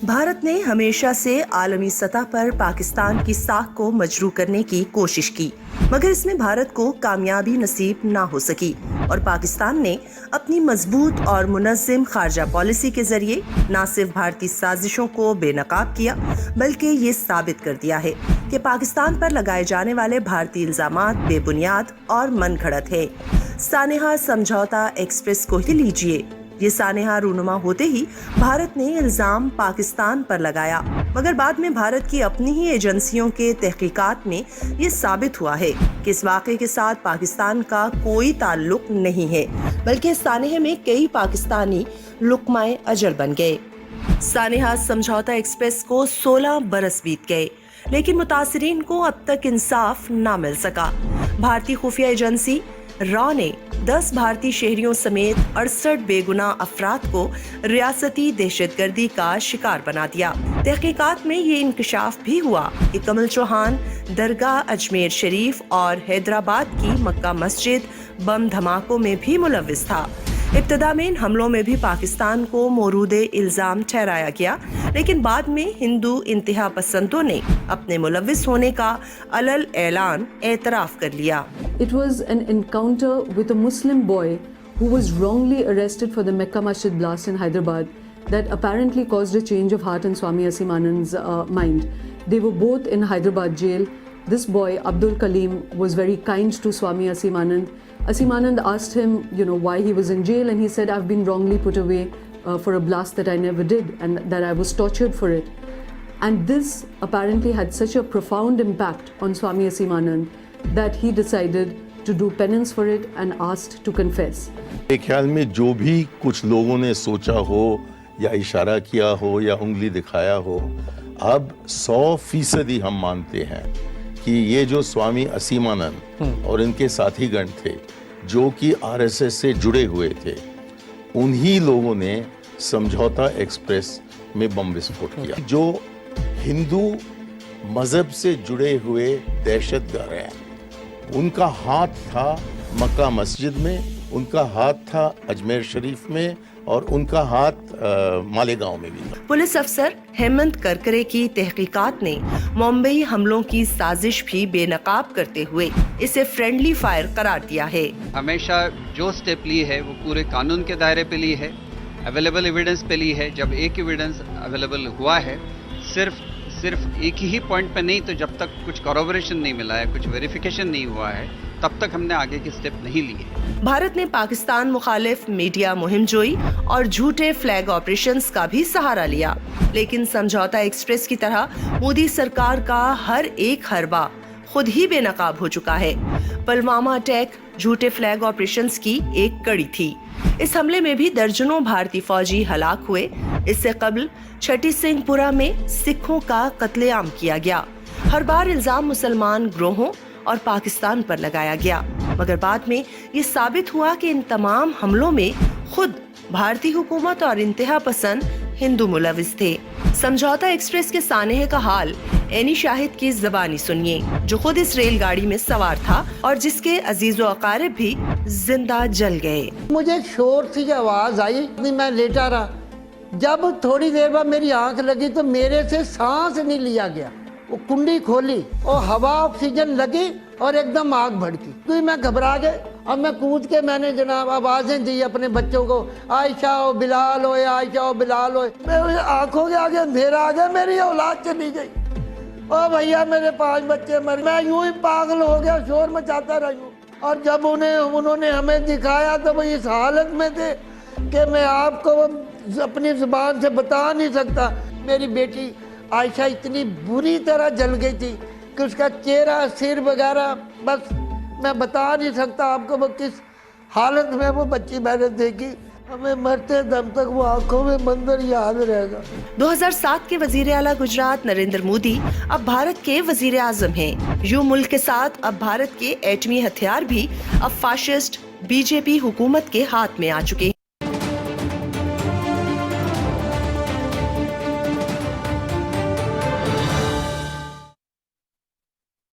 भारत ने हमेशा से आलमी सतह पर पाकिस्तान की साख को मजरू करने की कोशिश की, मगर इसमें भारत को कामयाबी नसीब ना हो सकी और पाकिस्तान ने अपनी मजबूत और मुनज़्ज़म खारजा पॉलिसी के जरिए न सिर्फ भारतीय साजिशों को बेनकाब किया, बल्कि ये साबित कर दिया है कि पाकिस्तान पर लगाए जाने वाले भारतीय इल्जामात बेबुनियाद और मनगढ़ंत है। सानेहा समझौता एक्सप्रेस को ही लीजिए। ये सानेहा रूनुमा होते ही भारत ने इल्जाम पाकिस्तान पर लगाया, मगर बाद में भारत की अपनी ही एजेंसियों के तहकीकात में ये साबित हुआ है कि इस वाक़े के साथ पाकिस्तान का कोई ताल्लुक नहीं है, बल्कि इस सानेहे में कई पाकिस्तानी लुक़्माए अजर बन गए। सानेहा समझौता एक्सप्रेस को 16 बरस बीत गए, लेकिन मुतासिरीन को अब तक इंसाफ ना मिल सका। भारतीय खुफिया एजेंसी रॉ ने 10 भारतीय शहरियों समेत 68 बेगुनाह अफराद को रियासती दहशतगर्दी का शिकार बना दिया। तहकीकात में ये इंकशाफ भी हुआ कि कमल चौहान दरगाह अजमेर शरीफ और हैदराबाद की मक्का मस्जिद बम धमाकों में भी मुलव्विस था। इब्तदा में इन हमलों में भी पाकिस्तान को मोरूदे इल्जाम ठहराया गया, लेकिन बाद में हिंदू इंतहा पसंदों ने अपने मुलव्विस होने का अलल ऐलान एतराफ कर लिया। It was an encounter with a Muslim boy who was wrongly arrested for the Mecca Masjid blast in Hyderabad that apparently caused a change of heart in Swami Asimanand's mind. They were both in Hyderabad jail. This boy, Abdul Kaleem, was very kind to Swami Asimanand. Asimanand asked him, why he was in jail, and he said, I've been wrongly put away for a blast that I never did and that I was tortured for it. And this apparently had such a profound impact on Swami Asimanand that he decided to do penance for it and asked to confess. मेरे ख्याल में जो भी कुछ लोगों ने सोचा हो या इशारा किया हो या उंगली दिखाया हो, अब 100% हम मानते हैं कि ये जो स्वामी असीमानंद और इनके साथीगण थे जो कि आरएसएस से जुड़े हुए थे, उन्हीं लोगों ने समझौता एक्सप्रेस में बम विस्फोट किया। जो हिंदू मजहब से जुड़े हुए दहशतगर्द हैं, उनका हाथ था मक्का मस्जिद में, उनका हाथ था अजमेर शरीफ में और उनका हाथ मालेगांव में भी। पुलिस अफसर हेमंत करकरे की तहकीकात ने मुंबई हमलों की साजिश भी बेनकाब करते हुए इसे फ्रेंडली फायर करार दिया है। हमेशा जो स्टेप ली है वो पूरे कानून के दायरे पे ली है, अवेलेबल एविडेंस पे ली है। जब एक एविडेंस अवेलेबल हुआ है, सिर्फ एक ही पॉइंट पे नहीं, तो जब तक कुछ कॉरोबोरेशन नहीं मिला है, कुछ वेरिफिकेशन नहीं हुआ है, तब तक हमने आगे के स्टेप नहीं लिए। भारत ने पाकिस्तान मुखालिफ मीडिया मुहिम जोई और झूठे फ्लैग ऑपरेशंस का भी सहारा लिया, लेकिन समझौता एक्सप्रेस की तरह मोदी सरकार का हर एक हरबा खुद ही बेनकाब हो चुका है। पुलवामा अटैक झूठे फ्लैग ऑपरेशंस की एक कड़ी थी। इस हमले में भी दर्जनों भारतीय फौजी हलाक हुए। इससे कबल छठी सिंहपुरा में सिखों का कत्लेआम किया गया। हर बार इल्जाम मुसलमान ग्रोहों और पाकिस्तान पर लगाया गया, मगर बाद में ये साबित हुआ कि इन तमाम हमलों में खुद भारतीय हुकूमत और इंतहा पसंद हिंदू मुलविस थे। समझौता एक्सप्रेस के सानेहे का हाल एनी शाहिद की ज़बानी सुनिए, जो खुद इस रेलगाड़ी में सवार था और जिसके अजीजो अकारिब भी जिंदा जल गए। मुझे शोर सी आवाज आई, मैं लेटा रहा। जब थोड़ी देर बाद मेरी आंख लगी तो मेरे से सांस नहीं लिया गया। वो कुंडी खोली और हवा ऑक्सीजन लगी और एकदम आग भड़की। तो मैं घबरा गए। अब मैं कूद के मैंने जनाब आवाजें दी अपने बच्चों को, आयशा हो बिलाल हो, आयशा हो बिलाल हो। मैं आंखों के आगे अंधेरा आ गया, मेरी औलाद चली गई। ओ भैया मेरे 5 बच्चे मर। मैं यूं ही पागल हो गया, शोर मचाता रहा। और जब उन्होंने हमें दिखाया तो वो इस हालत में थे कि मैं आपको अपनी जुबान से बता नहीं सकता। मेरी बेटी आयशा इतनी बुरी तरह जल गई थी कि उसका चेहरा, सिर वगैरह, बस मैं बता नहीं सकता आपको वो किस हालत में वो बच्ची मैंने देखी। हमें मरते दम तक वो आंखों में मंजर याद रहेगा। 2007 के वजीर आला गुजरात नरेंद्र मोदी अब भारत के वजीर आजम हैं। यूं मुल्क के साथ अब भारत के एटमी हथियार भी अब फाशिस्ट बीजेपी हुकूमत के हाथ में आ चुके हैं।